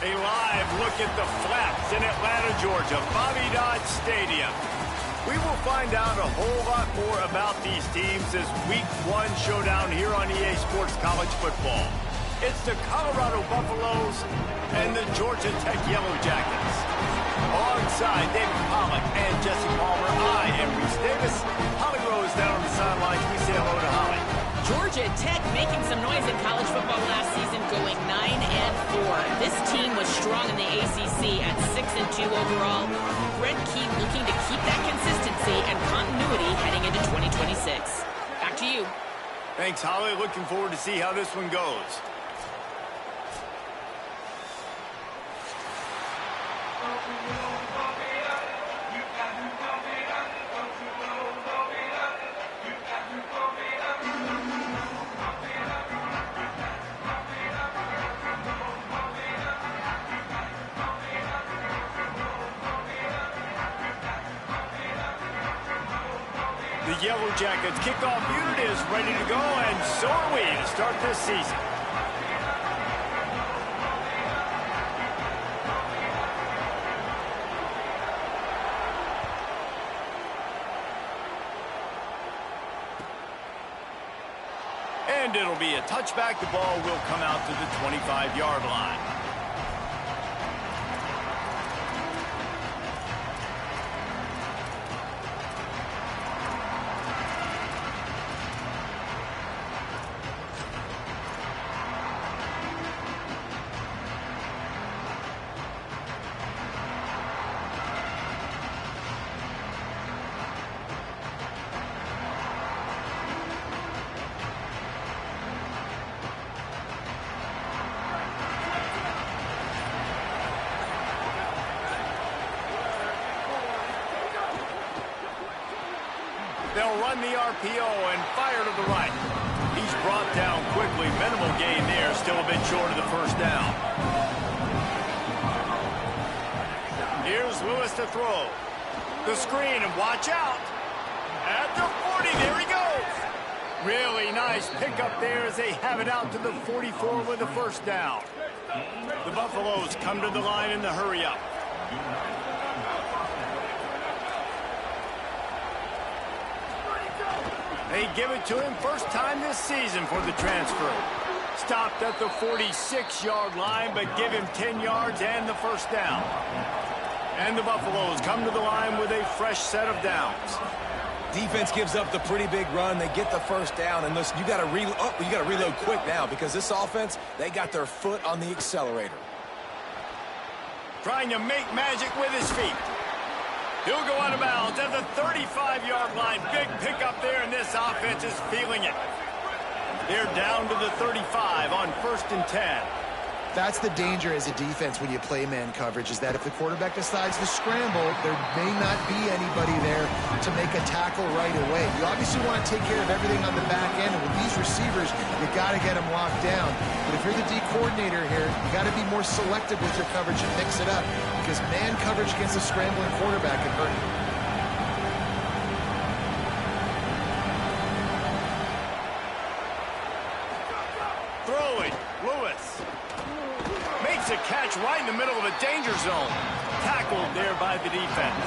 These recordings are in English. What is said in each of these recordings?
A live look at the Flaps in Atlanta, Georgia, Bobby Dodd Stadium. We will find out a whole lot more about these teams as Week 1 showdown here on EA Sports College Football. It's the Colorado Buffaloes and the Georgia Tech Yellow Jackets. Alongside David Pollack and Jesse Palmer, I am Reese Davis. Holly Rose down on the sidelines. We say hello to Holly. Georgia Tech making some noise in college football last season, going 9-4. This team was strong in the ACC at 6-2 overall. Brent Key looking to keep that consistency and continuity heading into 2026. Back to you. Thanks, Holly. Looking forward to see how this one goes. The Yellow Jackets kickoff unit is ready to go, and so are we to start this season. And it'll be a touchback. The ball will come out to the 25-yard line. They'll run the RPO and fire to the right. He's brought down quickly. Minimal gain there. Still a bit short of the first down. Here's Lewis to throw. The screen, and watch out. At the 40, there he goes. Really nice pickup there as they have it out to the 44 with the first down. The Buffaloes come to the line in the hurry-up. They give it to him first time this season for the transfer. Stopped at the 46-yard line, but give him 10 yards and the first down. And the Buffaloes come to the line with a fresh set of downs. Defense gives up the pretty big run. They get the first down. And listen, you got to reload quick now because this offense, they got their foot on the accelerator. Trying to make magic with his feet. He'll go out of bounds at the 35-yard line. Big pickup there, and this offense is feeling it. They're down to the 35 on 1st and 10. That's the danger as a defense when you play man coverage, is that if the quarterback decides to scramble, there may not be anybody there to make a tackle right away. You obviously want to take care of everything on the back end, and with these receivers, you got to get them locked down. But if you're the D coordinator here, you got to be more selective with your coverage and mix it up, because man coverage against a scrambling quarterback can hurt you. Throwing, Lewis. Makes a catch right in the middle of a danger zone. Tackled there by the defense.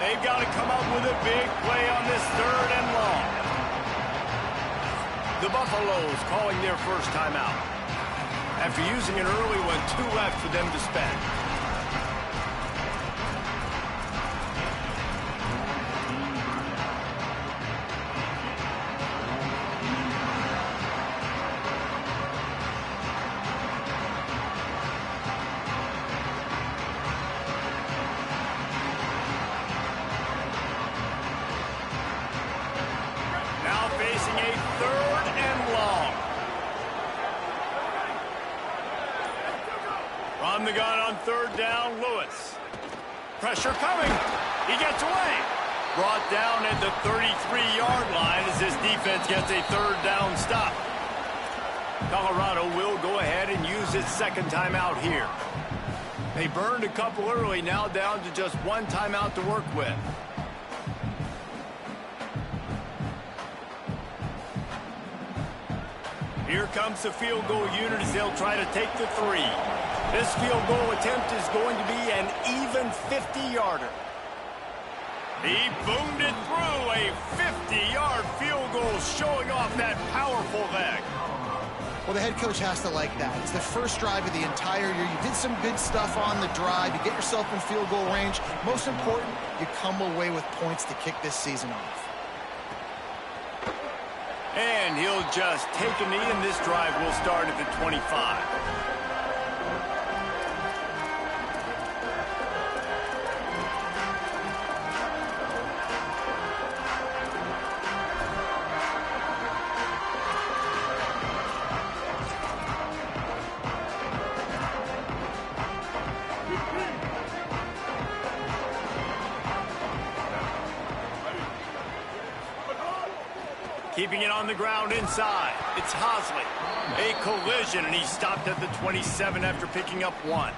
They've got to come up with a big play on this 3rd and long. The Buffaloes calling their first timeout. After using an early one, 2 left for them to spend. Facing a 3rd and long. From the gun on 3rd down, Lewis. Pressure coming. He gets away. Brought down at the 33-yard line as this defense gets a 3rd down stop. Colorado will go ahead and use its 2nd timeout here. They burned a couple early, now down to just 1 timeout to work with. Here comes the field goal unit as they'll try to take the 3. This field goal attempt is going to be an even 50-yarder. He boomed it through a 50-yard field goal, showing off that powerful leg. Well, the head coach has to like that. It's the first drive of the entire year. You did some good stuff on the drive. You get yourself in field goal range. Most important, you come away with points to kick this season off. And he'll just take a knee, and this drive will start at the 25. Keeping it on the ground inside. It's Hosley. A collision, and he stopped at the 27 after picking up 1.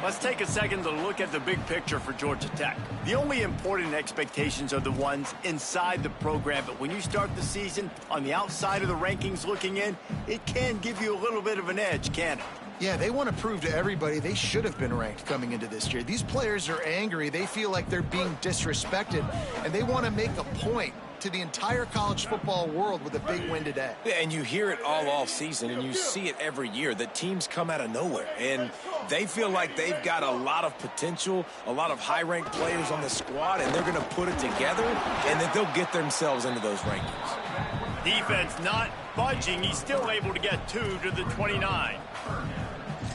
Let's take a second to look at the big picture for Georgia Tech. The only important expectations are the ones inside the program, but when you start the season on the outside of the rankings looking in, it can give you a little bit of an edge, can it? Yeah, they want to prove to everybody they should have been ranked coming into this year. These players are angry. They feel like they're being disrespected, and they want to make a point to the entire college football world with a big win today. Yeah, and you hear it all season, and you see it every year. The teams come out of nowhere, and they feel like they've got a lot of potential, a lot of high-ranked players on the squad, and they're going to put it together, and that they'll get themselves into those rankings. Defense not budging. He's still able to get 2 to the 29.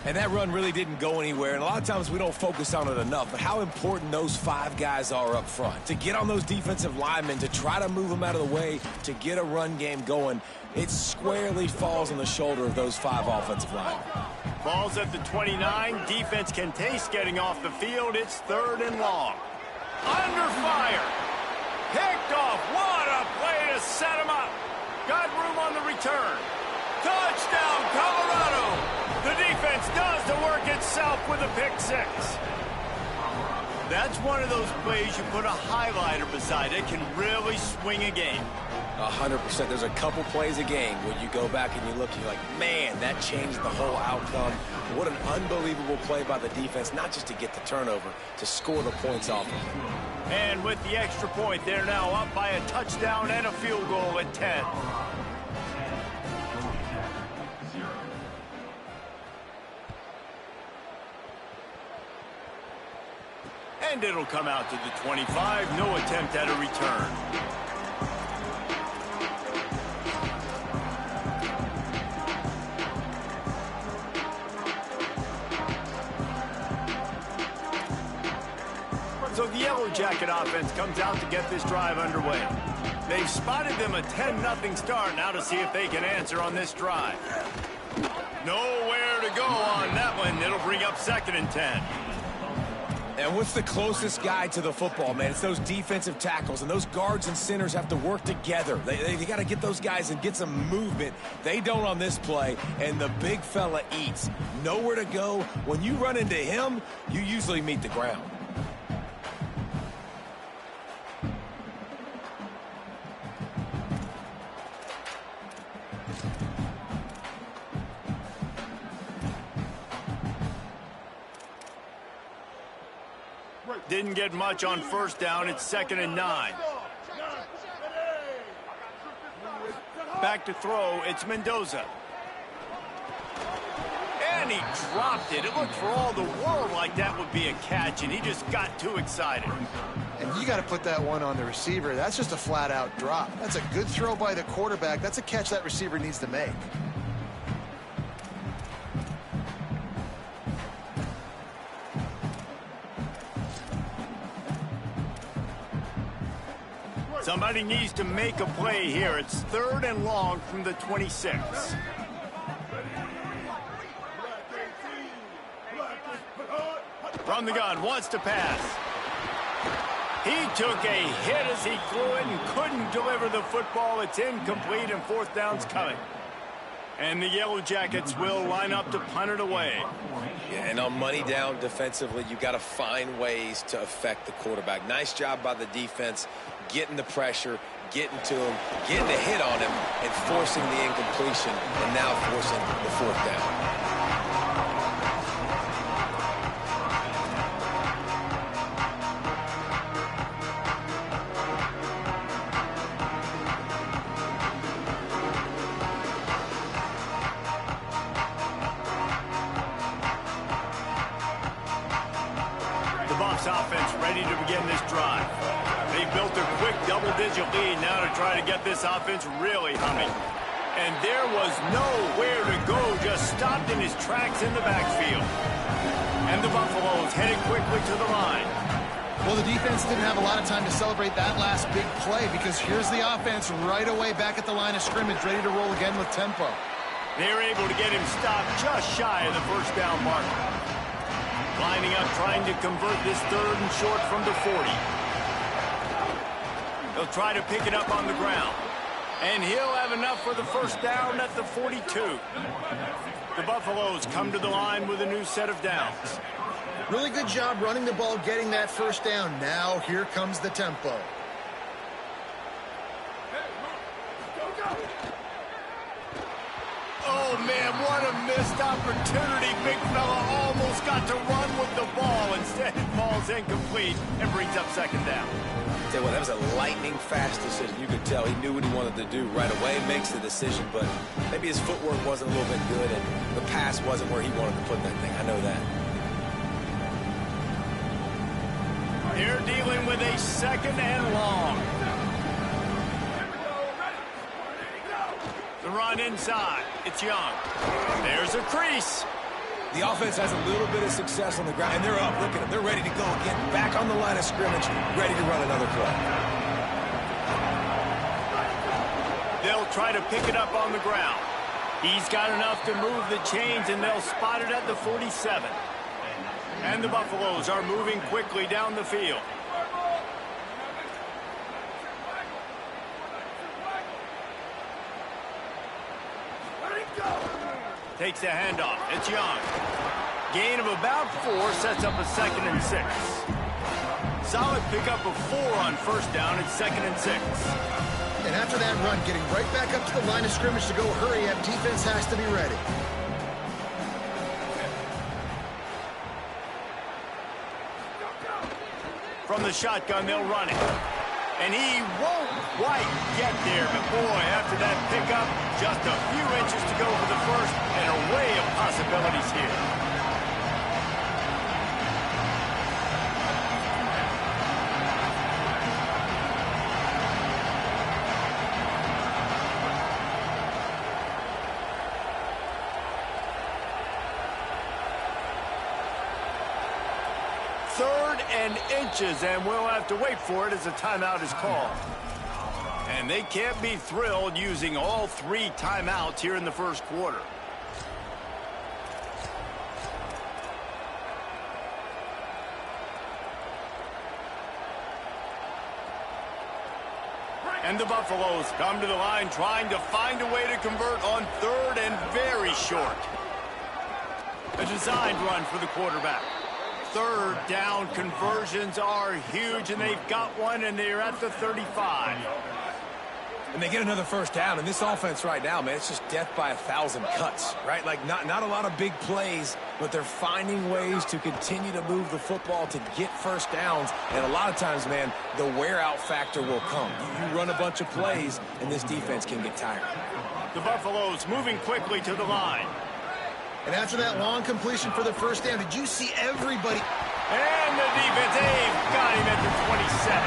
And that run really didn't go anywhere, and a lot of times we don't focus on it enough, but how important those 5 guys are up front. To get on those defensive linemen, to try to move them out of the way, to get a run game going, it squarely falls on the shoulder of those 5 offensive linemen. Ball's at the 29. Defense can taste getting off the field. It's 3rd and long. Under fire. Picked off. What a play to set him up. Got room on the return. Touchdown, Colorado. The defense does the work itself with a pick 6. That's one of those plays you put a highlighter beside it, can really swing a game. 100%. There's a couple plays a game when you go back and you look, you're like, man, that changed the whole outcome. What an unbelievable play by the defense, not just to get the turnover, to score the points off of it. And with the extra point, they're now up by a touchdown and a field goal at 10. And it'll come out to the 25. No attempt at a return. So the Yellow Jacket offense comes out to get this drive underway. They've spotted them a 10-0 start. Now to see if they can answer on this drive. Nowhere to go on that one. It'll bring up 2nd and 10. And what's the closest guy to the football, man? It's those defensive tackles, and those guards and centers have to work together. They got to get those guys and get some movement. They don't on this play, and the big fella eats. Nowhere to go. When you run into him, you usually meet the ground. Didn't get much on 1st down. It's 2nd and 9. Back to throw. It's Mendoza. And he dropped it. It looked for all the world like that would be a catch, and he just got too excited. And you got to put that one on the receiver. That's just a flat-out drop. That's a good throw by the quarterback. That's a catch that receiver needs to make. Somebody needs to make a play here. It's 3rd and long from the 26. From the gun, wants to pass. He took a hit as he threw it and couldn't deliver the football. It's incomplete, and 4th down's coming. And the Yellow Jackets will line up to punt it away. Yeah, and on money down defensively, you got to find ways to affect the quarterback. Nice job by the defense, getting the pressure, getting to him, getting a hit on him, and forcing the incompletion, and now forcing the 4th down. this offense ready to begin this drive. They built a quick double-digit lead now to try to get this offense really humming. And there was nowhere to go, just stopped in his tracks in the backfield. And the Buffaloes headed quickly to the line. Well, the defense didn't have a lot of time to celebrate that last big play because here's the offense right away back at the line of scrimmage, ready to roll again with tempo. They're able to get him stopped just shy of the first down mark. Lining up, trying to convert this 3rd and short from the 40. They'll try to pick it up on the ground. And he'll have enough for the first down at the 42. The Buffaloes come to the line with a new set of downs. Really good job running the ball, getting that first down. Now here comes the tempo. Oh, man, what a missed opportunity. Big fella almost got to run with the ball. Instead, it falls incomplete and brings up 2nd down. Tell you what, that was a lightning-fast decision. You could tell he knew what he wanted to do right away, makes the decision, but maybe his footwork wasn't a little bit good, and the pass wasn't where he wanted to put that thing. I know that. They're dealing with a 2nd and long. The run inside. It's Young. There's a crease. The offense has a little bit of success on the ground, and they're up. Look at them. They're ready to go again. Back on the line of scrimmage, ready to run another play. They'll try to pick it up on the ground. He's got enough to move the chains, and they'll spot it at the 47. And the Buffaloes are moving quickly down the field. Takes the handoff. It's Young. Gain of about 4 sets up a 2nd and 6. Solid pickup of 4 on first down. It's 2nd and 6. And after that run, getting right back up to the line of scrimmage to go hurry up, defense has to be ready. From the shotgun, they'll run it. And he won't quite get there, but boy, after that pickup, just a few inches to go for the first, and an array of possibilities here. And inches, and we'll have to wait for it as a timeout is called. And they can't be thrilled using all 3 timeouts here in the first quarter. And the Buffaloes come to the line trying to find a way to convert on 3rd and very short. A designed run for the quarterback. 3rd down conversions are huge, and they've got one, and they're at the 35. And they get another first down, and this offense right now, man, it's just death by 1,000 cuts, right? Like, not a lot of big plays, but they're finding ways to continue to move the football to get first downs, and a lot of times, man, the wear-out factor will come. You run a bunch of plays, and this defense can get tired. The Buffaloes moving quickly to the line. And after that long completion for the first down, did you see everybody? And the defense, they've got him at the 27.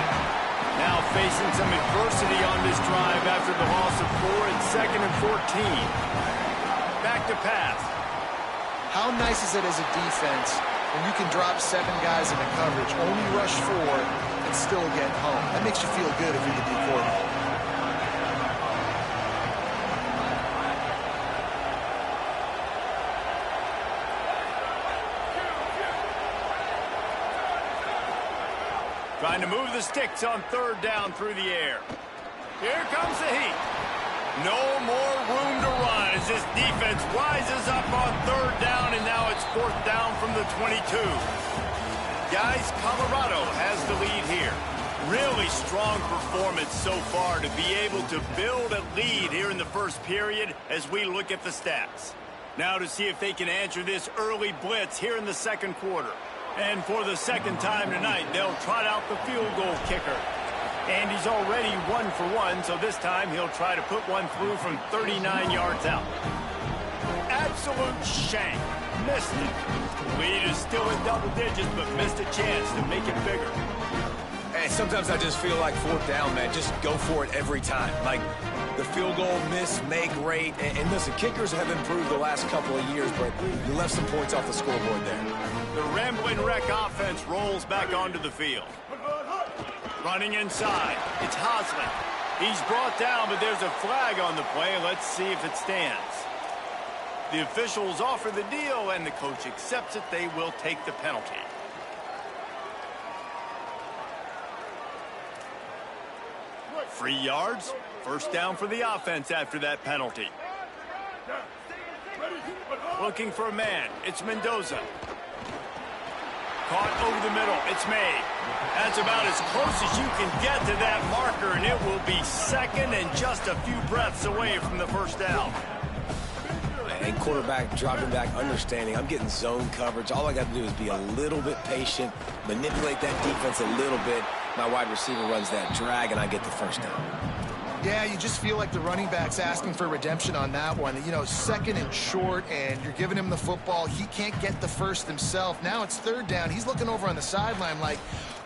Now facing some adversity on this drive after the loss of 4 and 2nd and 14. Back to pass. How nice is it as a defense when you can drop 7 guys into coverage, only rush 4, and still get home? That makes you feel good if you're the D coordinator. Trying to move the sticks on 3rd down through the air. Here comes the heat. No more room to run as this defense rises up on 3rd down, and now it's 4th down from the 22. Guys, Colorado has the lead here. Really strong performance so far to be able to build a lead here in the first period as we look at the stats. Now to see if they can answer this early blitz here in the 2nd quarter. And for the 2nd time tonight, they'll trot out the field goal kicker. And he's already 1 for 1, so this time he'll try to put one through from 39 yards out. Absolute shank. Missed it. Lead is still in double digits, but missed a chance to make it bigger. And sometimes I just feel like fourth down, man. Just go for it every time. Like the field goal miss, make rate. And listen, kickers have improved the last couple of years, but you left some points off the scoreboard there. The Rambling Wreck offense rolls back onto the field. Running inside. It's Hosley. He's brought down, but there's a flag on the play. Let's see if it stands. The officials offer the deal, and the coach accepts it. They will take the penalty. 3 yards. First down for the offense after that penalty. Looking for a man. It's Mendoza. Caught over the middle. It's May. That's about as close as you can get to that marker, and it will be second and just a few breaths away from the first down. And quarterback dropping back, understanding I'm getting zone coverage. All I got to do is be a little bit patient, manipulate that defense a little bit. My wide receiver runs that drag, and I get the first down. Yeah, you just feel like the running back's asking for redemption on that one. You know, second and short, and you're giving him the football. He can't get the first himself. Now it's third down. He's looking over on the sideline like,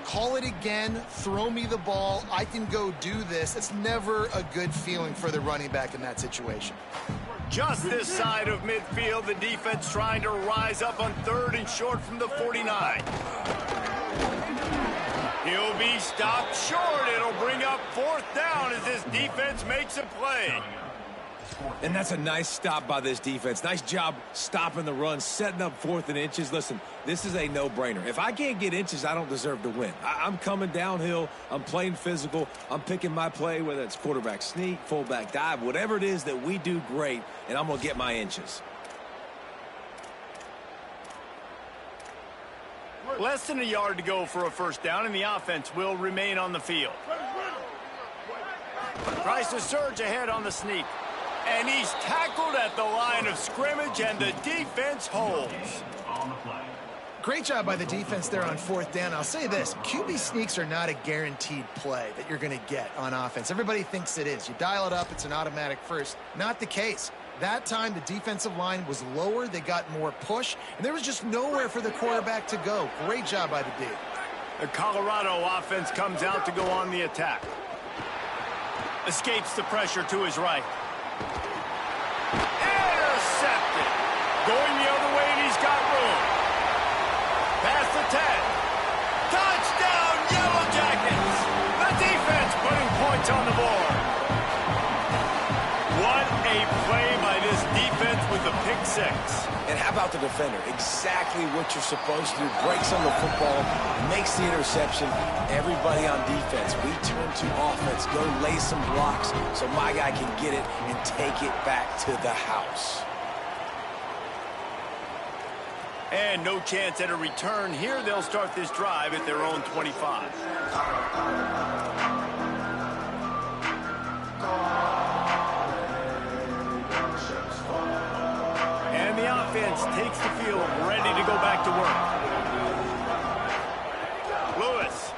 call it again, throw me the ball, I can go do this. It's never a good feeling for the running back in that situation. Just this side of midfield, the defense trying to rise up on third and short from the 49. He'll be stopped short. It'll bring up fourth down as this defense makes a play. And that's a nice stop by this defense. Nice job stopping the run, setting up fourth and inches. Listen, this is a no-brainer. If I can't get inches, I don't deserve to win. I'm coming downhill. I'm playing physical. I'm picking my play, whether it's quarterback sneak, fullback dive, whatever it is that we do great, and I'm going to get my inches. Less than a yard to go for a first down, and the offense will remain on the field. Tries to surge ahead on the sneak. And he's tackled at the line of scrimmage, and the defense holds. Great job by the defense there on fourth down. I'll say this, QB sneaks are not a guaranteed play that you're going to get on offense. Everybody thinks it is. You dial it up, it's an automatic first. Not the case. That time, the defensive line was lower. They got more push, and there was just nowhere for the quarterback to go. Great job by the D. The Colorado offense comes out to go on the attack. Escapes the pressure to his right. Intercepted. Going the other way, and he's got room. Past the 10. Touchdown, Yellow Jackets. The defense putting points on the board. What a play by this defense with the pick six. And how about the defender? Exactly what you're supposed to do. Breaks on the football, makes the interception. Everybody on defense, we turn to offense. Go lay some blocks so my guy can get it and take it back to the house. And no chance at a return here. They'll start this drive at their own 25. And the offense takes the field, ready to go back to work. Lewis.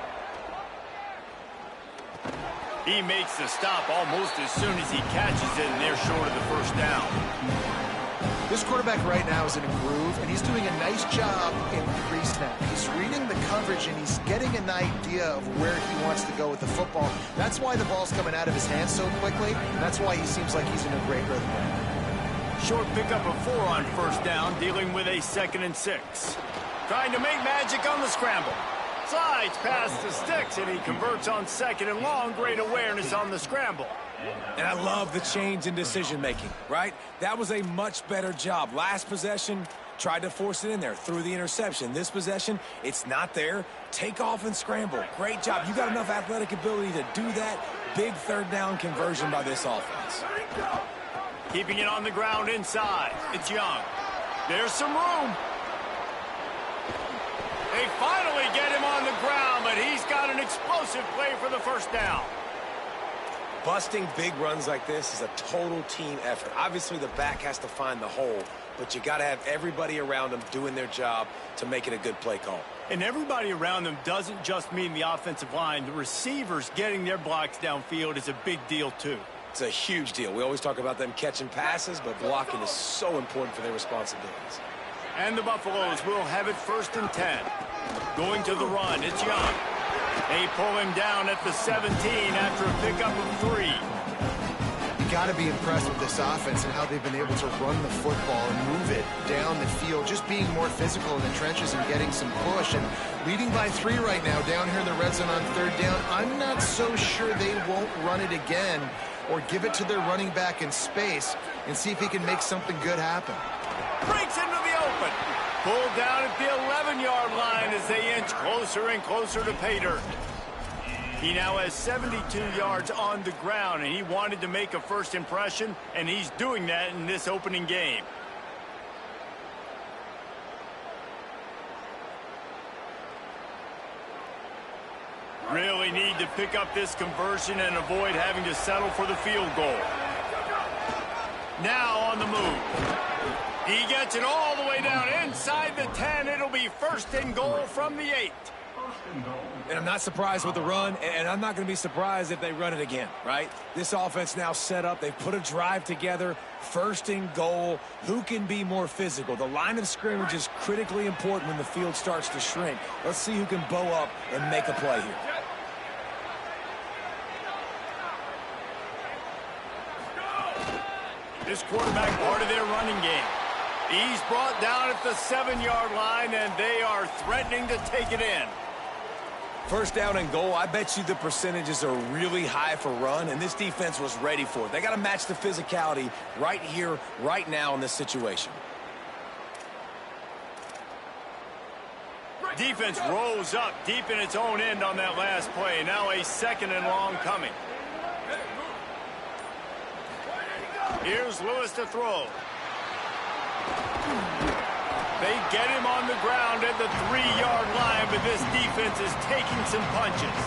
He makes the stop almost as soon as he catches it, and they're short of the first down. This quarterback right now is in a groove, and he's doing a nice job in pre-snap. He's reading the coverage, and he's getting an idea of where he wants to go with the football. That's why the ball's coming out of his hands so quickly, and that's why he seems like he's in a great rhythm. Short pickup of 4 on first down, dealing with a 2nd and 6. Trying to make magic on the scramble. Slides past the sticks, and he converts on 2nd and long. Great awareness on the scramble. And I love the change in decision-making, right? That was a much better job. Last possession, tried to force it in there, threw the interception. This possession, it's not there. Take off and scramble. Great job. You got enough athletic ability to do that. Big third down conversion by this offense. Keeping it on the ground inside. It's Young. There's some room. They finally get him on the ground, but he's got an explosive play for the first down. Busting big runs like this is a total team effort. Obviously, the back has to find the hole, but you got to have everybody around them doing their job to make it a good play call. And everybody around them doesn't just mean the offensive line. The receivers getting their blocks downfield is a big deal, too. It's a huge deal. We always talk about them catching passes, but blocking is so important for their responsibilities. And the Buffaloes will have it 1st and 10. Going to the run, it's Young. They pull him down at the 17 after a pickup of 3. You got to be impressed with this offense and how they've been able to run the football and move it down the field, just being more physical in the trenches and getting some push. And leading by 3 right now down here in the red zone on 3rd down. I'm not so sure they won't run it again or give it to their running back in space and see if he can make something good happen. Breaks into the open. Pulled down at the 11-yard line as they inch closer and closer to pay dirt. He now has 72 yards on the ground, and he wanted to make a first impression, and he's doing that in this opening game. Really need to pick up this conversion and avoid having to settle for the field goal. Now on the move. He gets it all the way down inside the 10. It'll be 1st and goal from the 8. And I'm not surprised with the run, and I'm not going to be surprised if they run it again, right? This offense now set up. They've put a drive together. 1st and goal. Who can be more physical? The line of scrimmage is critically important when the field starts to shrink. Let's see who can bow up and make a play here. This quarterback part of their running game. He's brought down at the 7-yard line, and they are threatening to take it in. 1st down and goal, I bet you the percentages are really high for run, and this defense was ready for it. They got to match the physicality right here, right now in this situation. Defense rose up deep in its own end on that last play. Now a 2nd and long coming. Here's Lewis to throw. They get him on the ground at the 3-yard line, but this defense is taking some punches.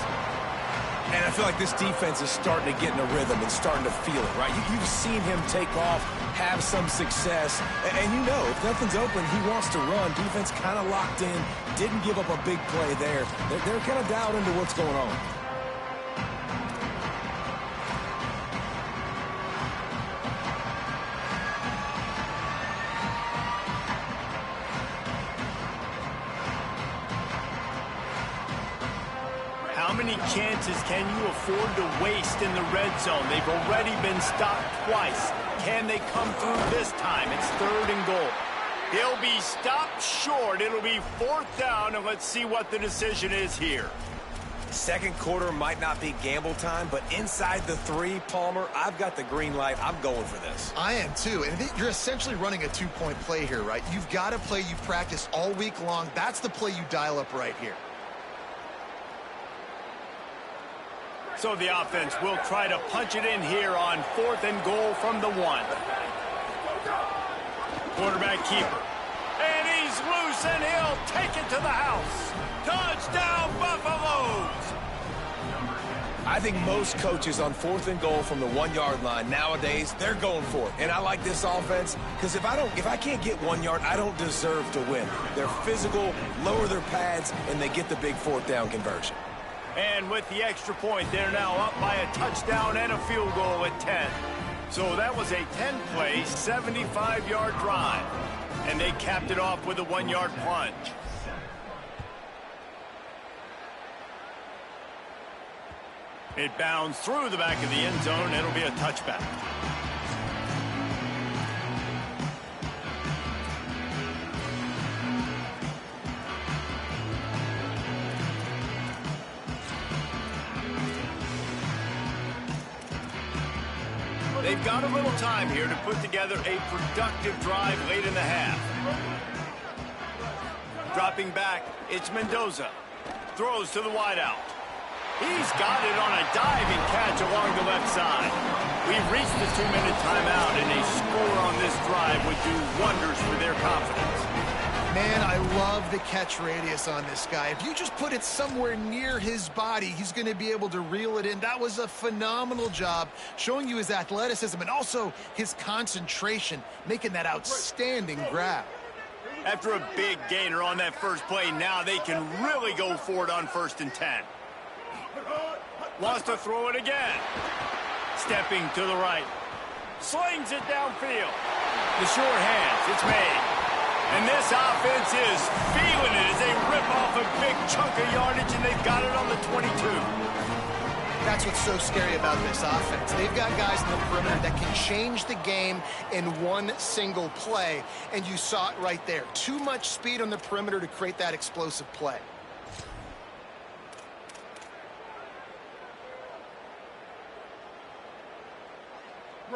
And I feel like this defense is starting to get in a rhythm and starting to feel it, right? You've seen him take off, have some success, and you know, if nothing's open, he wants to run. Defense kind of locked in, didn't give up a big play there. They're kind of dialed into what's going on. How many chances can you afford to waste in the red zone? They've already been stopped twice. Can they come through this time? It's 3rd and goal. He'll be stopped short. It'll be 4th down, and let's see what the decision is here. 2nd quarter might not be gamble time, but inside the 3, Palmer, I've got the green light. I'm going for this. I am too, and you're essentially running a 2-point play here, right? You've got a play you've practiced all week long. That's the play you dial up right here. So the offense will try to punch it in here on 4th and goal from the 1. Quarterback keeper. And he's loose, and he'll take it to the house. Touchdown, Buffaloes! I think most coaches on 4th and goal from the 1-yard line nowadays, they're going for it. And I like this offense because if I can't get 1 yard, I don't deserve to win. They're physical, lower their pads, and they get the big 4th down conversion. And with the extra point, they're now up by a touchdown and a field goal at 10. So that was a 10-play, 75-yard drive. And they capped it off with a 1-yard plunge. It bounds through the back of the end zone. It'll be a touchback. They've got a little time here to put together a productive drive late in the half. Dropping back, it's Mendoza. Throws to the wideout. He's got it on a diving catch along the left side. We've reached the 2-minute timeout, and a score on this drive would do wonders for their confidence. Man, I love the catch radius on this guy. If you just put it somewhere near his body, he's going to be able to reel it in. That was a phenomenal job, showing you his athleticism and also his concentration, making that outstanding grab. After a big gainer on that first play, now they can really go for it on 1st and 10. Wants to throw it again. Stepping to the right. Slings it downfield. The sure hands. It's made. And this offense is feeling it as they rip off a big chunk of yardage, and they've got it on the 22. That's what's so scary about this offense. They've got guys in the perimeter that can change the game in one single play, and you saw it right there. Too much speed on the perimeter to create that explosive play.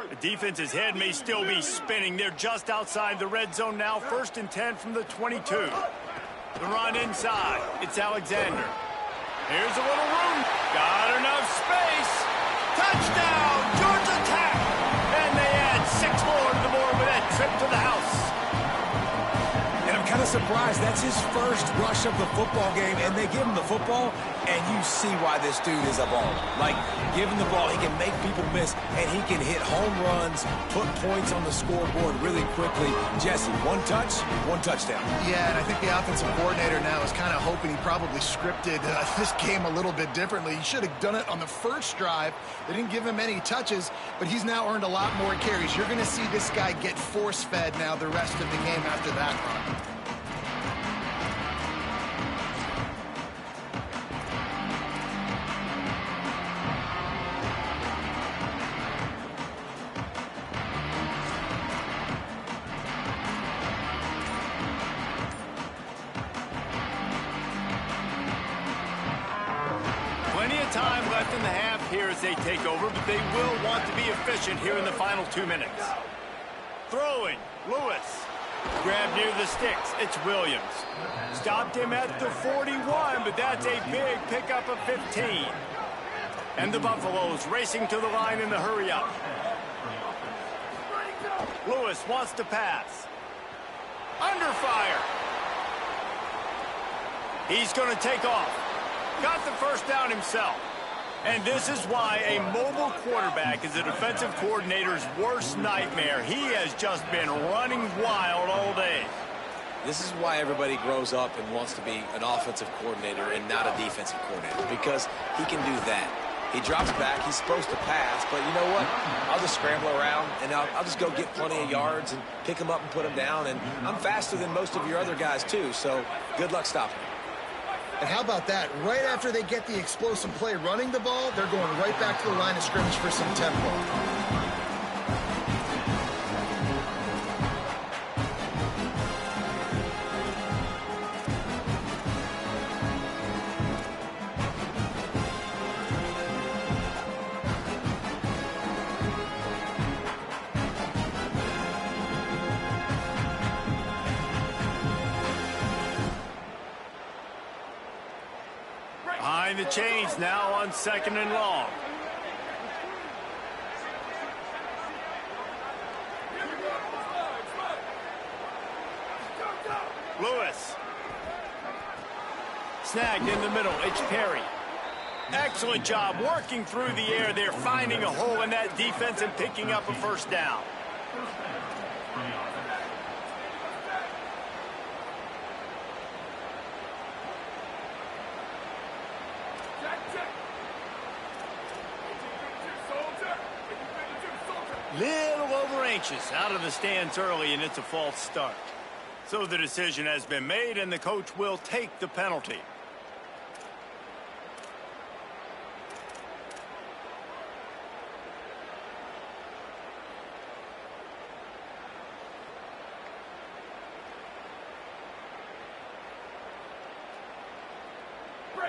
The defense's head may still be spinning. They're just outside the red zone now. 1st and 10 from the 22. The run inside. It's Alexander. Here's a little room. Got enough space. Touchdown, Georgia Tech. And they add 6 more to the board with that trip to the house. And I'm kind of surprised. That's his first rush of the football game, and they give him the football, and you see why this dude is a baller. Like, give him the ball, he can make people miss, and he can hit home runs, put points on the scoreboard really quickly. Jesse, 1 touch, 1 touchdown. Yeah, and I think the offensive coordinator now is kind of hoping he probably scripted this game a little bit differently. He should have done it on the first drive. They didn't give him any touches, but he's now earned a lot more carries. You're going to see this guy get force-fed now the rest of the game after that run. Time left in the half here as they take over, but they will want to be efficient here in the final 2 minutes. Throwing, Lewis. Grab near the sticks, it's Williams. Stopped him at the 41, but that's a big pickup of 15. And the Buffaloes racing to the line in the hurry-up. Lewis wants to pass. Under fire. He's going to take off. Got the first down himself. And this is why a mobile quarterback is a defensive coordinator's worst nightmare. He has just been running wild all day. This is why everybody grows up and wants to be an offensive coordinator and not a defensive coordinator, because he can do that. He drops back, he's supposed to pass, but you know what? I'll just scramble around, and I'll just go get plenty of yards and pick him up and put him down, and I'm faster than most of your other guys too, so good luck stopping him. And how about that? Right after they get the explosive play running the ball, they're going right back to the line of scrimmage for some tempo. Behind the chains now on 2nd and long. Lewis. Snagged in the middle. It's Perry. Excellent job working through the air. They're finding a hole in that defense and picking up a first down. Little over anxious out of the stands early, and it's a false start. So the decision has been made, and the coach will take the penalty.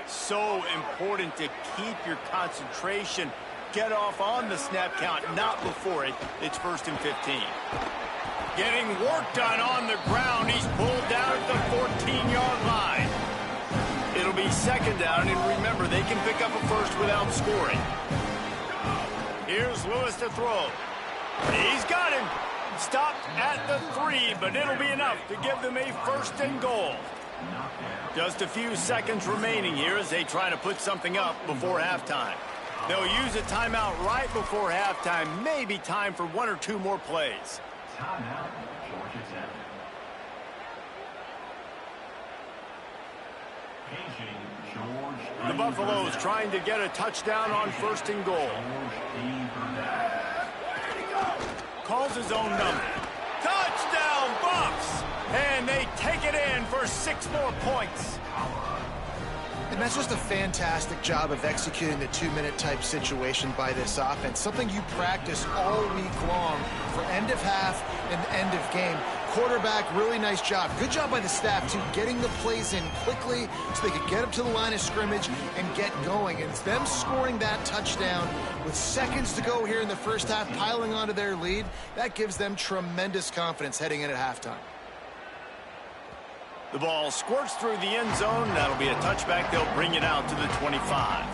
So important to keep your concentration. Get off on the snap count, not before it. It's 1st and 15. Getting work done on the ground. He's pulled down at the 14-yard line. It'll be 2nd down, and remember, they can pick up a first without scoring. Here's Lewis to throw. He's got him. Stopped at the 3, but it'll be enough to give them a 1st and goal. Just a few seconds remaining here as they try to put something up before halftime. They'll use a timeout right before halftime. Maybe time for 1 or 2 more plays. Timeout, Georgia Tech. The Buffaloes trying to get a touchdown on 1st and goal. Calls his own number. Touchdown, Buffs! And they take it in for 6 more points. And that's just a fantastic job of executing the 2-minute type situation by this offense. Something you practice all week long for end of half and end of game. Quarterback, really nice job. Good job by the staff, too, getting the plays in quickly so they could get up to the line of scrimmage and get going. And it's them scoring that touchdown with seconds to go here in the first half, piling onto their lead. That gives them tremendous confidence heading in at halftime. The ball squirts through the end zone. That'll be a touchback. They'll bring it out to the 25.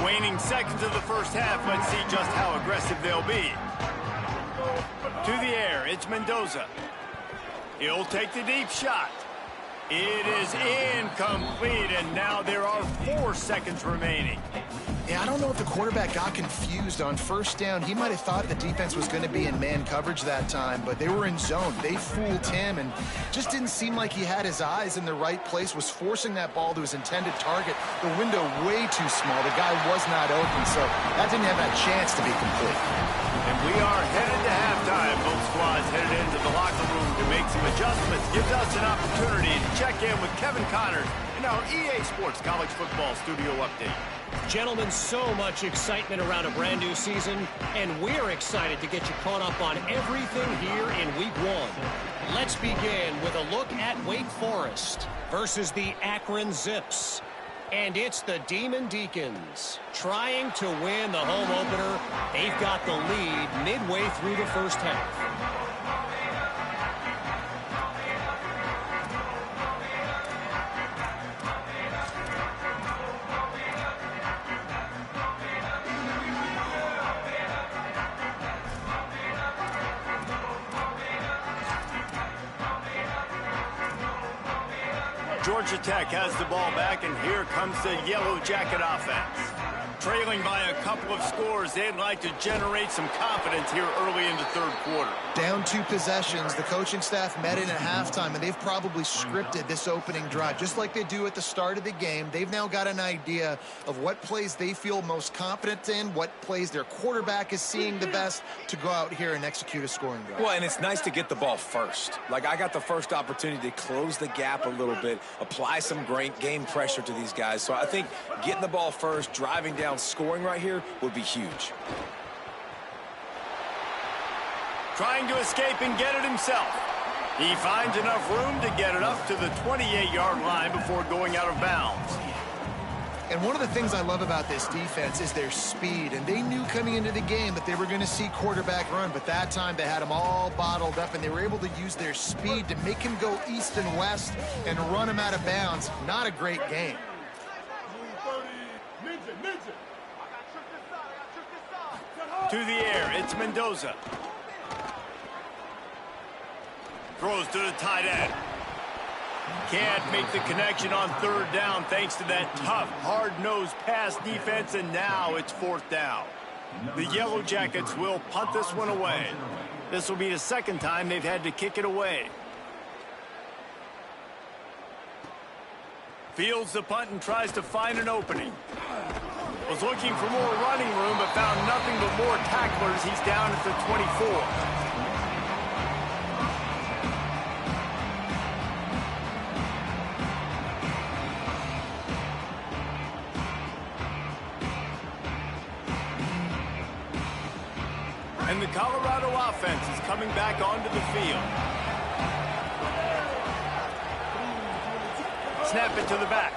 Waning seconds of the first half. Let's see just how aggressive they'll be. To the air, it's Mendoza. He'll take the deep shot. It is incomplete, and now there are 4 seconds remaining. Yeah, I don't know if the quarterback got confused on first down. He might have thought the defense was going to be in man coverage that time, but they were in zone. They fooled him and just didn't seem like he had his eyes in the right place, was forcing that ball to his intended target. The window way too small. The guy was not open, so that didn't have that chance to be complete. And we are headed to halftime. Both squads headed into the locker room to make some adjustments. Gives us an opportunity to check in with Kevin Connors in our EA Sports College Football Studio Update. Gentlemen, so much excitement around a brand new season, and we're excited to get you caught up on everything here in Week 1. Let's begin with a look at Wake Forest versus the Akron Zips. And it's the Demon Deacons trying to win the home opener. They've got the lead midway through the first half. Georgia Tech has the ball back, and here comes the Yellow Jacket offense. Trailing by a couple of scores, they'd like to generate some confidence here early in the third quarter. Down 2 possessions, the coaching staff met in at halftime, and they've probably scripted this opening drive, just like they do at the start of the game. They've now got an idea of what plays they feel most confident in, what plays their quarterback is seeing the best to go out here and execute a scoring drive. Well, and it's nice to get the ball first. Like, I got the first opportunity to close the gap a little bit, apply some great game pressure to these guys. So I think getting the ball first, driving down, scoring right here would be huge. Trying to escape and get it himself. He finds enough room to get it up to the 28-yard line before going out of bounds. And one of the things I love about this defense is their speed. And they knew coming into the game that they were going to see quarterback run. But that time they had him all bottled up, and they were able to use their speed to make him go east and west and run him out of bounds. Not a great game. To the air, it's Mendoza. Throws to the tight end. Can't make the connection on third down thanks to that tough, hard-nosed pass defense, and now it's 4th down. The Yellow Jackets will punt this one away. This will be the second time they've had to kick it away. Fields the punt and tries to find an opening. Was looking for more running room, but found nothing but more tacklers. He's down at the 24. And the Colorado offense is coming back onto the field. Snap it to the back.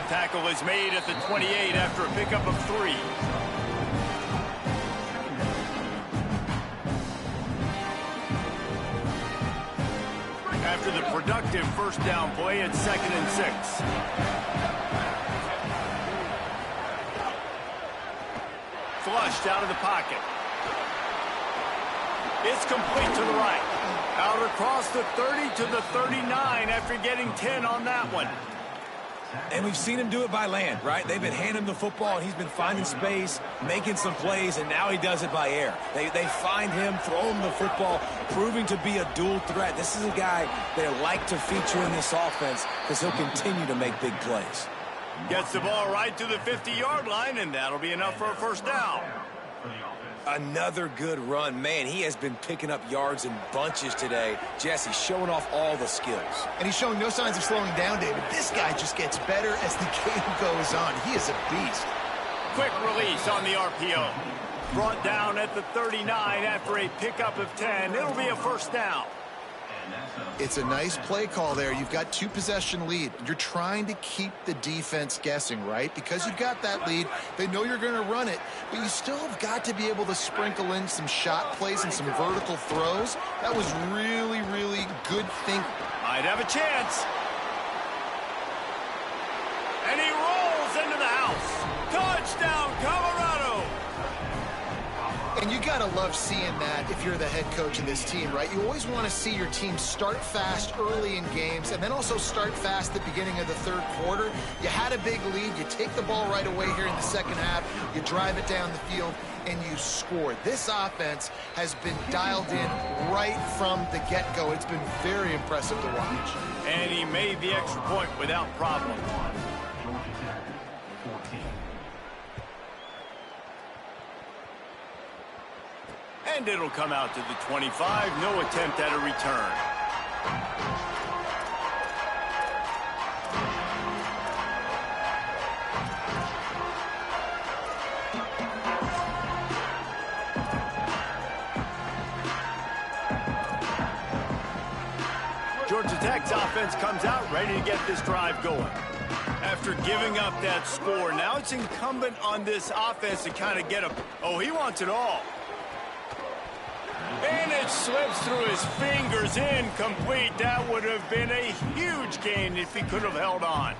Tackle is made at the 28 after a pickup of 3. After the productive first down play, it's 2nd and 6. Flushed out of the pocket. It's complete to the right. Out across the 30 to the 39 after getting 10 on that one. And we've seen him do it by land, right? They've been handing him the football, and he's been finding space, making some plays, and now he does it by air. They find him, throw him the football, proving to be a dual threat. This is a guy they like to feature in this offense because he'll continue to make big plays. Gets the ball right to the 50-yard line, and that'll be enough for a first down. Another good run. Man, he has been picking up yards in bunches today. Jesse showing off all the skills. And he's showing no signs of slowing down, David. This guy just gets better as the game goes on. He is a beast. Quick release on the RPO. Brought down at the 39 after a pickup of 10. It'll be a first down. It's a nice play call there. You've got 2-possession lead. You're trying to keep the defense guessing, right? Because you've got that lead, they know you're going to run it, but you still have got to be able to sprinkle in some shot plays and some vertical throws. That was really, really good thinking. Might have a chance. And he rolls into the house. Touchdown, Colorado. And you got to love seeing that if you're the head coach of this team, right? You always want to see your team start fast early in games and then also start fast at the beginning of the third quarter. You had a big lead. You take the ball right away here in the second half. You drive it down the field, and you score. This offense has been dialed in right from the get-go. It's been very impressive to watch. And he made the extra point without problem. And it'll come out to the 25. No attempt at a return. Georgia Tech's offense comes out ready to get this drive going. After giving up that score, now it's incumbent on this offense to kind of get a... Oh, he wants it all. And it slips through his fingers, incomplete. That would have been a huge gain if he could have held on.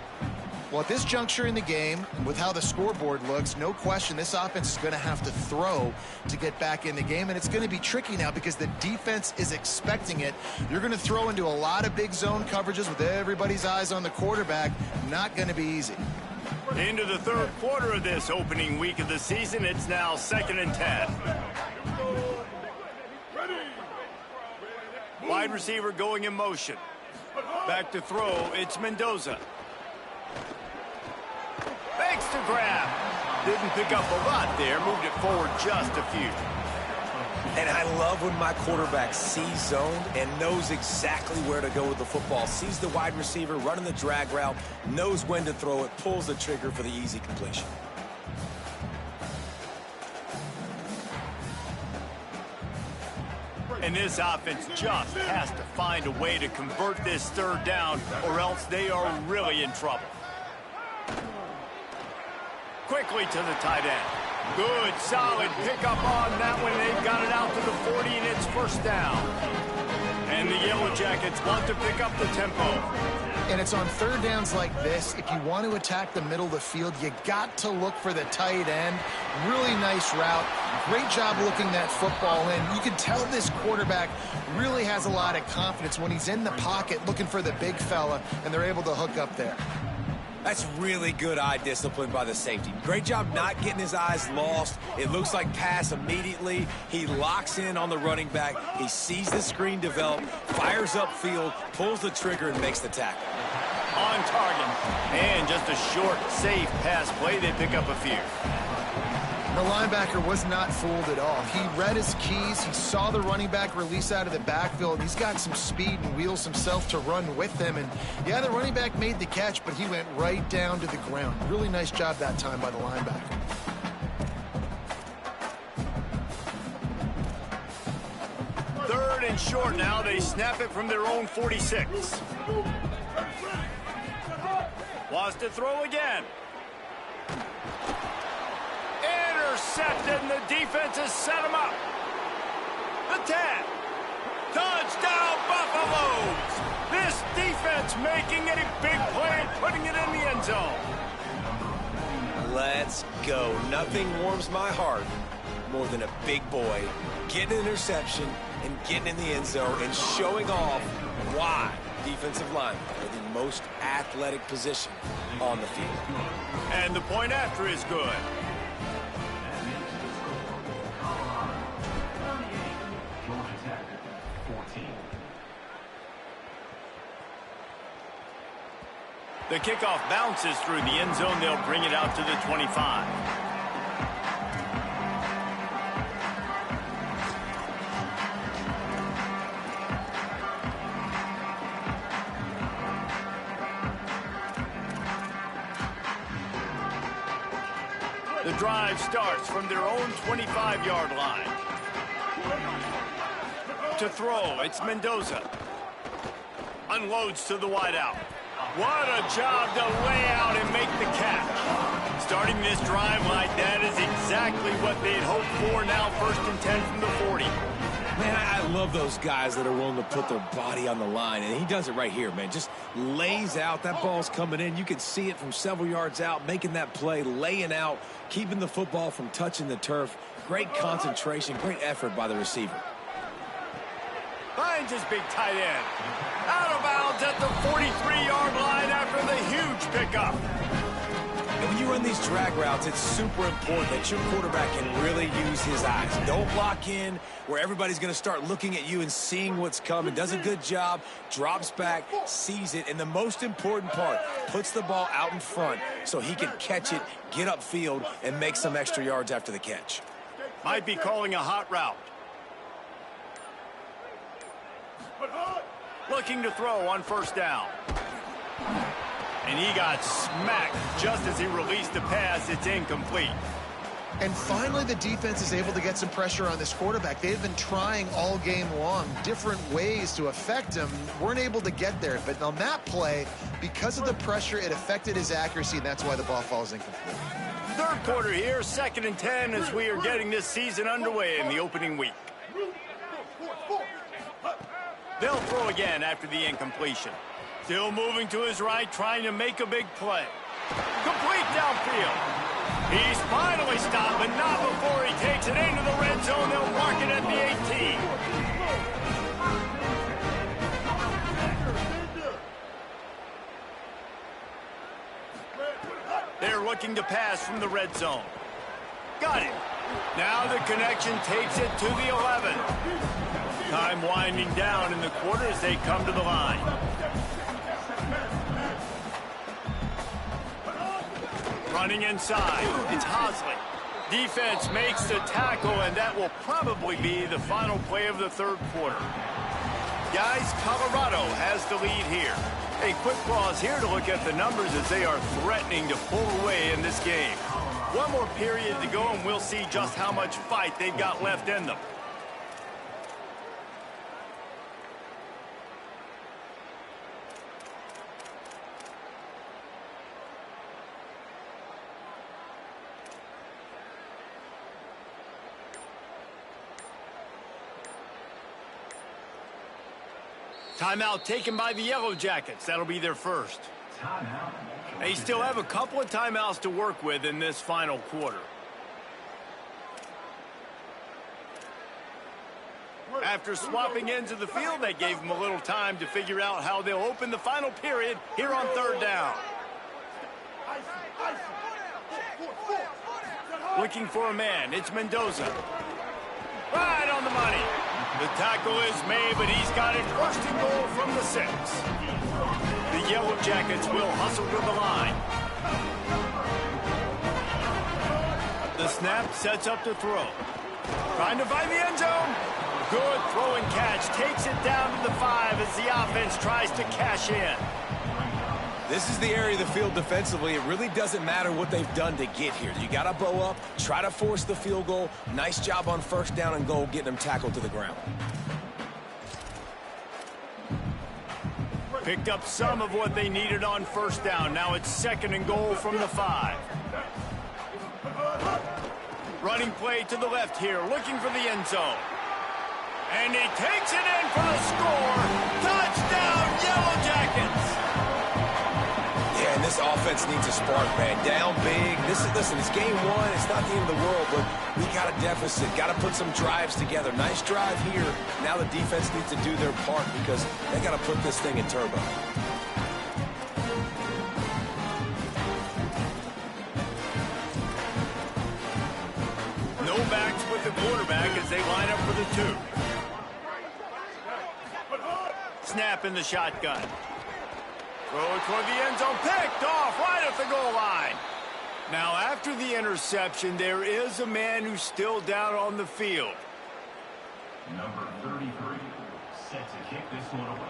Well, at this juncture in the game, with how the scoreboard looks, no question this offense is going to have to throw to get back in the game, and it's going to be tricky now because the defense is expecting it. You're going to throw into a lot of big zone coverages with everybody's eyes on the quarterback. Not going to be easy. Into the third quarter of this opening week of the season, it's now 2nd and 10. Wide receiver going in motion. Back to throw, it's Mendoza. Fakes to grab. Didn't pick up a lot there, moved it forward just a few. And I love when my quarterback sees zoned and knows exactly where to go with the football. Sees the wide receiver running the drag route, knows when to throw it, pulls the trigger for the easy completion. And this offense just has to find a way to convert this third down, or else they are really in trouble. Quickly to the tight end. Good, solid pickup on that one. They've got it out to the 40, and it's first down. And the Yellow Jackets want to pick up the tempo. And it's on third downs like this. If you want to attack the middle of the field, you got to look for the tight end. Really nice route. Great job looking that football in. You can tell this quarterback really has a lot of confidence when he's in the pocket looking for the big fella, and they're able to hook up there. That's really good eye discipline by the safety. Great job not getting his eyes lost. It looks like pass immediately. He locks in on the running back. He sees the screen develop, fires upfield, pulls the trigger, and makes the tackle. On target. And just a short, safe pass play. They pick up a few. The linebacker was not fooled at all. He read his keys. He saw the running back release out of the backfield. He's got some speed and wheels himself to run with them. And, yeah, the running back made the catch, but he went right down to the ground. Really nice job that time by the linebacker. Third and short now. They snap it from their own 46. Wants to throw again. Intercepted, and the defense has set him up. The 10. Touchdown, Buffaloes. This defense making a big play and putting it in the end zone. Let's go. Nothing warms my heart more than a big boy getting an interception and getting in the end zone and showing off why defensive linemen are the most athletic position on the field. And the point after is good. The kickoff bounces through the end zone. They'll bring it out to the 25. The drive starts from their own 25-yard line. To throw, it's Mendoza. Unloads to the wideout. What a job to lay out and make the catch. Starting this drive like that is exactly what they'd hoped for. Now 1st and 10 from the 40. Man, I love those guys that are willing to put their body on the line, and he does it right here, man. Just lays out. That ball's coming in. You can see it from several yards out, making that play, laying out, keeping the football from touching the turf. Great concentration, great effort by the receiver. Finds his big tight end. Out of bounds at the 43-yard line after the huge pickup. And when you run these drag routes, it's super important that your quarterback can really use his eyes. Don't lock in where everybody's going to start looking at you and seeing what's coming. Does a good job, drops back, sees it, and the most important part, puts the ball out in front so he can catch it, get upfield, and make some extra yards after the catch. Might be calling a hot route. Looking to throw on 1st down. And he got smacked just as he released the pass. It's incomplete. And finally, the defense is able to get some pressure on this quarterback. They've been trying all game long different ways to affect him. Weren't able to get there. But on that play, because of the pressure, it affected his accuracy, and that's why the ball falls incomplete. 3rd quarter here, 2nd and 10 as we are getting this season underway in the opening week. They'll throw again after the incompletion. Still moving to his right, trying to make a big play. Complete downfield. He's finally stopped, but not before he takes it into the red zone. They'll mark it at the 18. They're looking to pass from the red zone. Got it. Now the connection takes it to the 11. Time winding down in the quarter as they come to the line. Running inside, it's Hosley. Defense makes the tackle, and that will probably be the final play of the 3rd quarter. Guys, Colorado has the lead here. A quick pause here to look at the numbers as they are threatening to pull away in this game. One more period to go, and we'll see just how much fight they've got left in them. Timeout taken by the Yellow Jackets. That'll be their first. They still have a couple of timeouts to work with in this final quarter. After swapping ends of the field, that gave them a little time to figure out how they'll open the final period here on 3rd down. Looking for a man. It's Mendoza. Right on the money. The tackle is made, but he's got it 1st and goal from the 6. The Yellow Jackets will hustle to the line. The snap sets up to throw. Trying to find the end zone. Good throw and catch. Takes it down to the 5 as the offense tries to cash in. This is the area of the field defensively. It really doesn't matter what they've done to get here. You got to bow up, try to force the field goal. Nice job on 1st down and goal, getting them tackled to the ground. Picked up some of what they needed on 1st down. Now it's 2nd and goal from the 5. Running play to the left here, looking for the end zone. And he takes it in for the score. Touchdown, Yellow Jackets! Yeah, And this offense needs a spark, man. Down big. Listen, it's game one. It's not the end of the world, but we got a deficit. Got to put some drives together. Nice drive here. Now the defense needs to do their part because they got to put this thing in turbo. No backs with the quarterback as they line up for the 2. Snap in the shotgun. Throw it toward the end zone. Picked off right at the goal line. Now, after the interception, there is a man who's still down on the field. Number 33, set to kick this one away.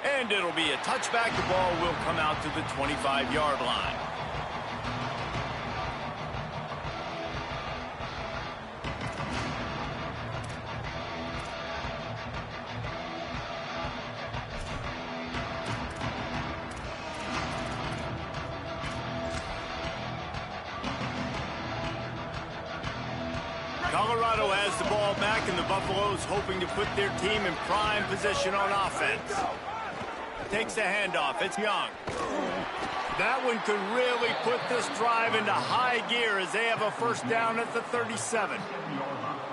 And it'll be a touchback. The ball will come out to the 25-yard line. Colorado has the ball back, and the Buffaloes hoping to put their team in prime position on offense. Takes the handoff. It's Young. That one could really put this drive into high gear as they have a first down at the 37.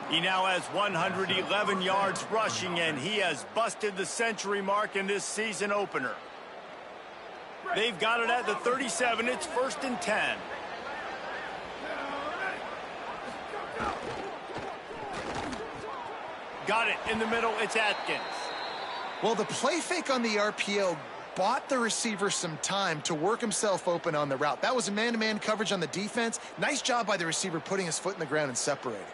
He now has 111 yards rushing, and he has busted the century mark in this season opener. They've got it at the 37. It's 1st and 10. Got it in the middle. It's Atkins. Well, the play fake on the RPO bought the receiver some time to work himself open on the route. That was a man-to-man coverage on the defense. Nice job by the receiver putting his foot in the ground and separating.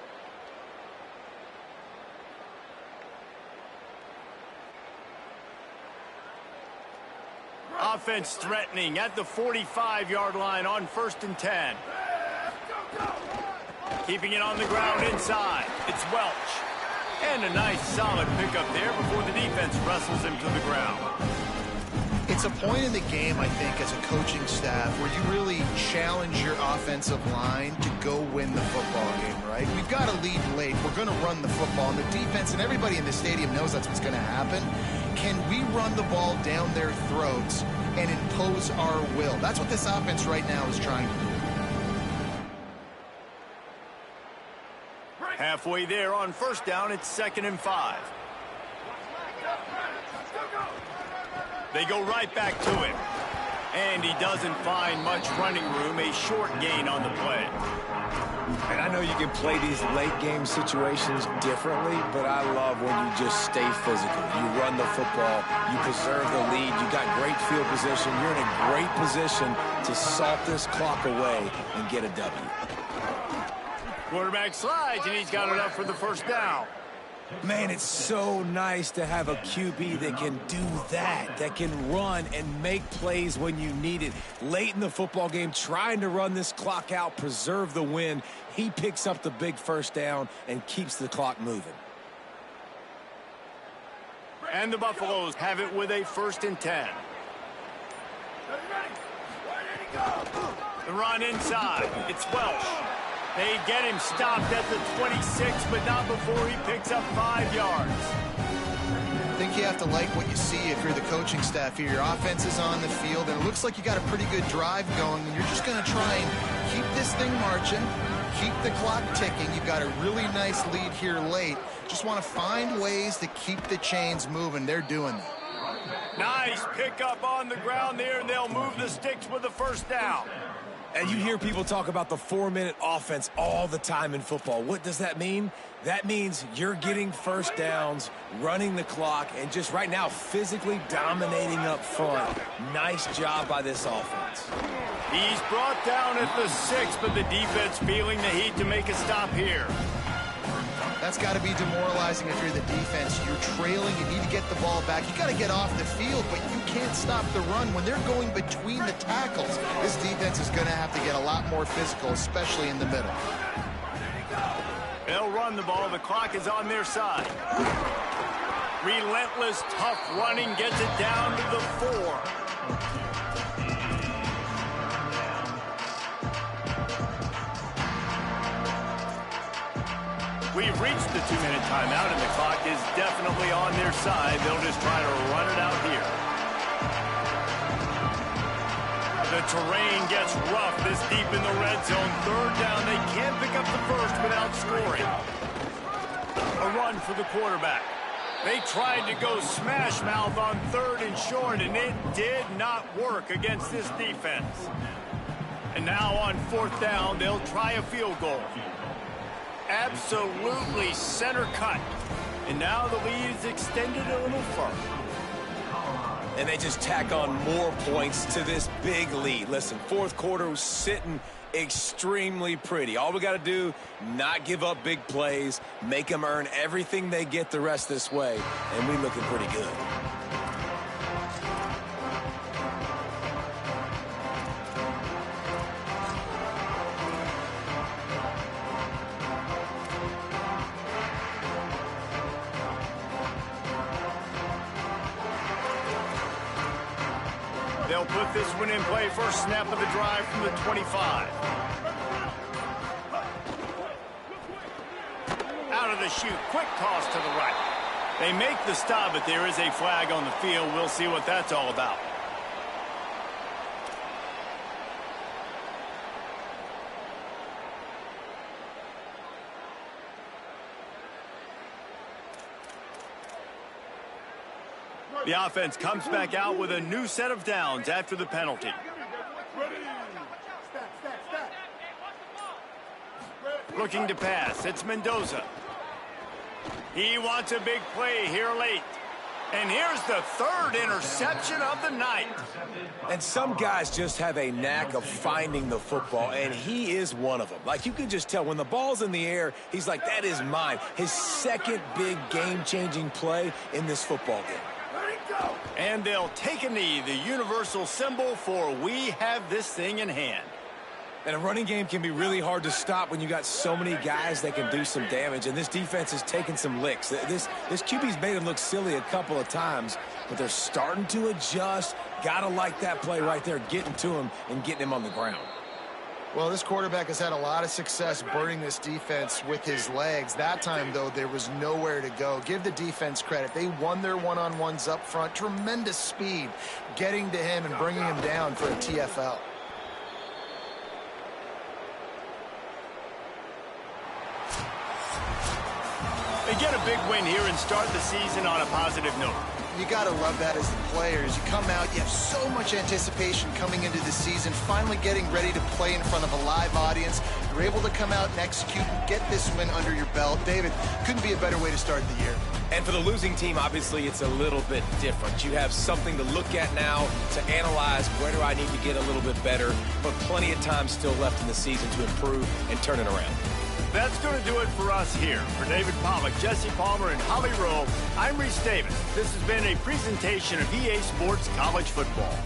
Offense threatening at the 45-yard line on 1st and 10. Keeping it on the ground inside. It's Welch. And a nice solid pickup there before the defense wrestles him to the ground. It's a point in the game, I think, as a coaching staff where you really challenge your offensive line to go win the football game, right? We've got to lead late. We're going to run the football. And the defense and everybody in the stadium knows that's what's going to happen. Can we run the ball down their throats and impose our will? That's what this offense right now is trying to do. Halfway there on 1st down, it's 2nd and 5. They go right back to him. And he doesn't find much running room, a short gain on the play. And I know you can play these late game situations differently, but I love when you just stay physical. You run the football, you preserve the lead, you got great field position, you're in a great position to salt this clock away and get a W. Quarterback slides, and he's got it up for the 1st down. Man, it's so nice to have a QB that can do that can run and make plays when you need it. Late in the football game, trying to run this clock out, preserve the win. He picks up the big 1st down and keeps the clock moving. And the Buffaloes have it with a 1st and 10. The run inside. It's Welch. They get him stopped at the 26, but not before he picks up 5 yards. I think you have to like what you see if you're the coaching staff here. Your offense is on the field, and it looks like you got a pretty good drive going, and you're just going to try and keep this thing marching, keep the clock ticking. You've got a really nice lead here late. Just want to find ways to keep the chains moving. They're doing that. Nice pickup on the ground there, and they'll move the sticks with the 1st down. And you hear people talk about the 4-minute offense all the time in football. What does that mean? That means you're getting 1st downs, running the clock, and just right now physically dominating up front. Nice job by this offense. He's brought down at the 6, but the defense feeling the heat to make a stop here. That's got to be demoralizing if you're the defense. You're trailing. You need to get the ball back. You got to get off the field, but you can't stop the run. When they're going between the tackles, this defense is going to have to get a lot more physical, especially in the middle. They'll run the ball. The clock is on their side. Relentless, tough running gets it down to the 4. We've reached the 2-minute timeout, and the clock is definitely on their side. They'll just try to run it out here. The terrain gets rough this deep in the red zone. Third down, they can't pick up the first without scoring. A run for the quarterback. They tried to go smash mouth on 3rd and short, and it did not work against this defense. And now on 4th down, they'll try a field goal. Absolutely center cut. And now the lead is extended a little further. And they just tack on more points to this big lead. Listen, 4th quarter was sitting extremely pretty. All we got to do, not give up big plays, make them earn everything they get the rest this way, and we looking pretty good. They'll put this one in play. First snap of the drive from the 25. Out of the chute. Quick toss to the right. They make the stop, but there is a flag on the field. We'll see what that's all about. The offense comes back out with a new set of downs after the penalty. Looking to pass. It's Mendoza. He wants a big play here late. And here's the 3rd interception of the night. And some guys just have a knack of finding the football, and he is one of them. Like, you can just tell when the ball's in the air, he's like, that is mine. His 2nd big game-changing play in this football game. And they'll take a knee, the universal symbol for we have this thing in hand. And a running game can be really hard to stop when you got so many guys that can do some damage. And this defense is taking some licks. This QB's made him look silly a couple of times, but they're starting to adjust. Gotta like that play right there, getting to him and getting him on the ground. Well, this quarterback has had a lot of success burning this defense with his legs. That time, though, there was nowhere to go. Give the defense credit. They won their one-on-ones up front. Tremendous speed getting to him and bringing him down for a TFL. They get a big win here and start the season on a positive note. You got to love that as the players. You come out, you have so much anticipation coming into the season, finally getting ready to play in front of a live audience. You're able to come out and execute and get this win under your belt. David, couldn't be a better way to start the year. And for the losing team, obviously, it's a little bit different. You have something to look at now to analyze where do I need to get a little bit better, but plenty of time still left in the season to improve and turn it around. That's going to do it for us here. For David Pollack, Jesse Palmer, and Holly Rowe, I'm Reese Davis. This has been a presentation of EA Sports College Football.